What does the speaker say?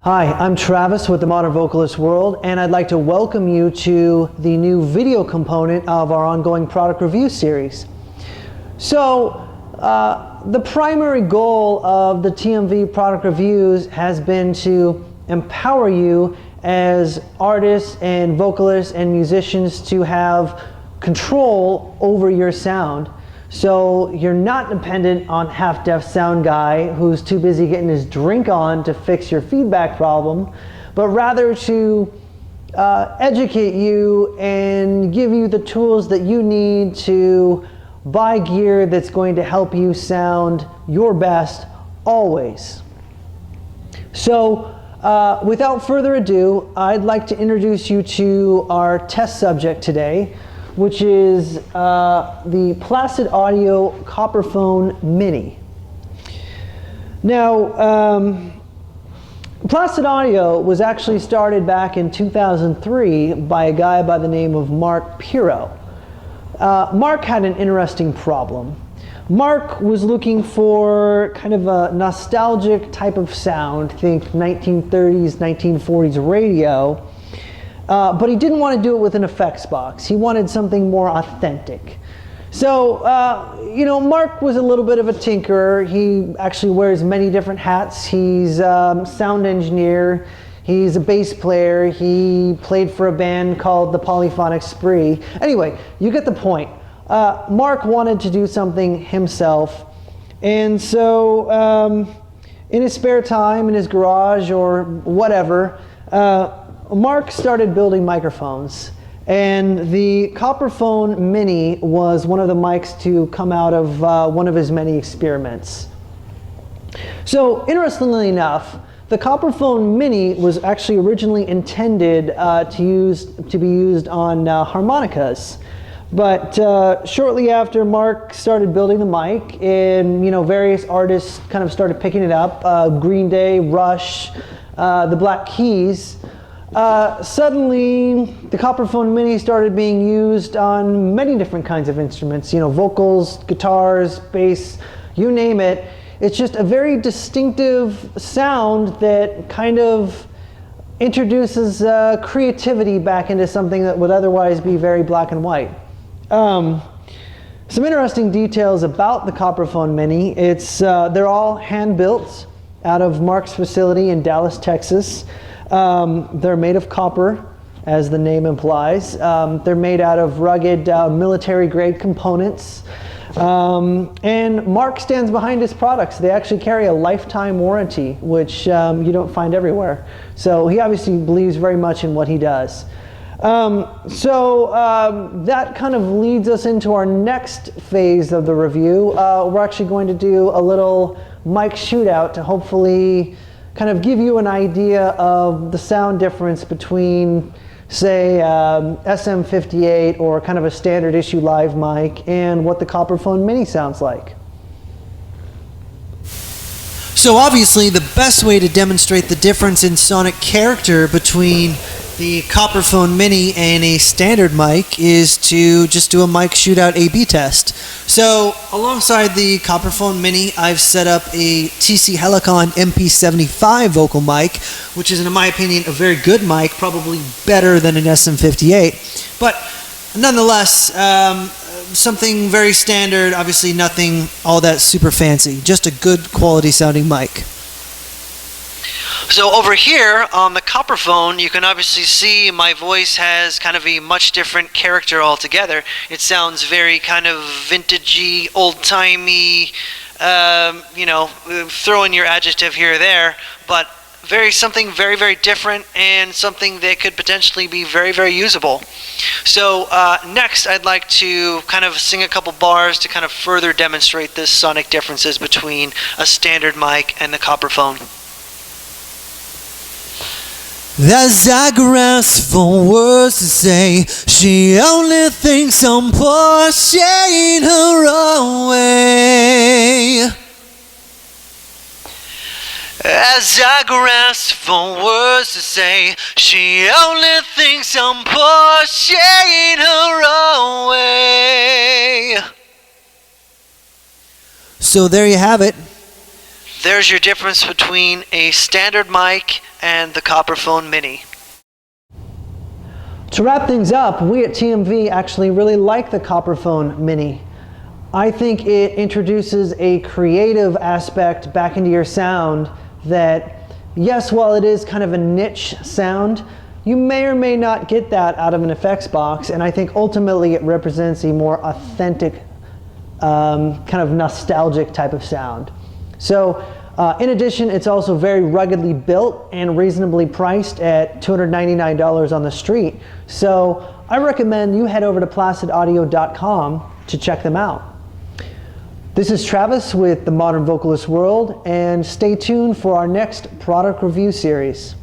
Hi, I'm Travis with the Modern Vocalist World, and I'd like to welcome you to the new video component of our ongoing product review series. So, the primary goal of the TMV product reviews has been to empower you as artists and vocalists and musicians to have control over your sound. So you're not dependent on half-deaf sound guy who's too busy getting his drink on to fix your feedback problem, but rather to educate you and give you the tools that you need to buy gear that's going to help you sound your best always. So without further ado, I'd like to introduce you to our test subject today, which is the Placid Audio Copperphone Mini. Now, Placid Audio was actually started back in 2003 by a guy by the name of Mark Pirro. Mark had an interesting problem. Mark was looking for kind of a nostalgic type of sound, think 1930s, 1940s radio, but he didn't want to do it with an effects box. He wanted something more authentic. So, you know, Mark was a little bit of a tinkerer. He actually wears many different hats. He's a sound engineer. He's a bass player. He played for a band called the Polyphonic Spree. Anyway, you get the point. Mark wanted to do something himself. And so, in his spare time, in his garage or whatever, Mark started building microphones, and the Copperphone Mini was one of the mics to come out of one of his many experiments. So, interestingly enough, the Copperphone Mini was actually originally intended to be used on harmonicas, but shortly after Mark started building the mic, and various artists kind of started picking it up, Green Day, Rush, the Black Keys. Suddenly, the Copperphone Mini started being used on many different kinds of instruments, vocals, guitars, bass, you name it. It's just a very distinctive sound that kind of introduces creativity back into something that would otherwise be very black and white. Some interesting details about the Copperphone Mini. They're all hand-built out of Mark's facility in Dallas, Texas. They're made of copper, as the name implies. They're made out of rugged military-grade components. And Mark stands behind his products. They actually carry a lifetime warranty, which you don't find everywhere. So he obviously believes very much in what he does. That kind of leads us into our next phase of the review. We're actually going to do a little mic shootout to hopefully kind of give you an idea of the sound difference between, say, SM58 or kind of a standard issue live mic and what the Copperphone Mini sounds like. So obviously the best way to demonstrate the difference in sonic character between the Copperphone Mini and a standard mic is to just do a mic shootout A/B test. So alongside the Copperphone Mini, I've set up a TC Helicon MP75 vocal mic, which is, in my opinion, a very good mic, probably better than an SM58. But nonetheless, something very standard, obviously nothing all that super fancy, just a good quality sounding mic. So over here on the Copperphone, you can obviously see my voice has kind of a much different character altogether. It sounds very kind of vintagey, old-timey, throw in your adjective here or there, but something very, very different and something that could potentially be very, very usable. So next, I'd like to kind of sing a couple bars to kind of further demonstrate the sonic differences between a standard mic and the Copperphone. As I grasp for words to say, she only thinks I'm pushing her away. As I grasp for words to say, she only thinks I'm pushing her away. So there you have it. there's your difference between a standard mic and the Copperphone Mini. To wrap things up, we at TMV actually really like the Copperphone Mini. I think it introduces a creative aspect back into your sound that, yes, while it is kind of a niche sound, you may or may not get that out of an effects box, and I think ultimately it represents a more authentic, kind of nostalgic type of sound. So in addition, it's also very ruggedly built and reasonably priced at $299 on the street. So I recommend you head over to placidaudio.com to check them out. This is Travis with the Modern Vocalist World, and stay tuned for our next product review series.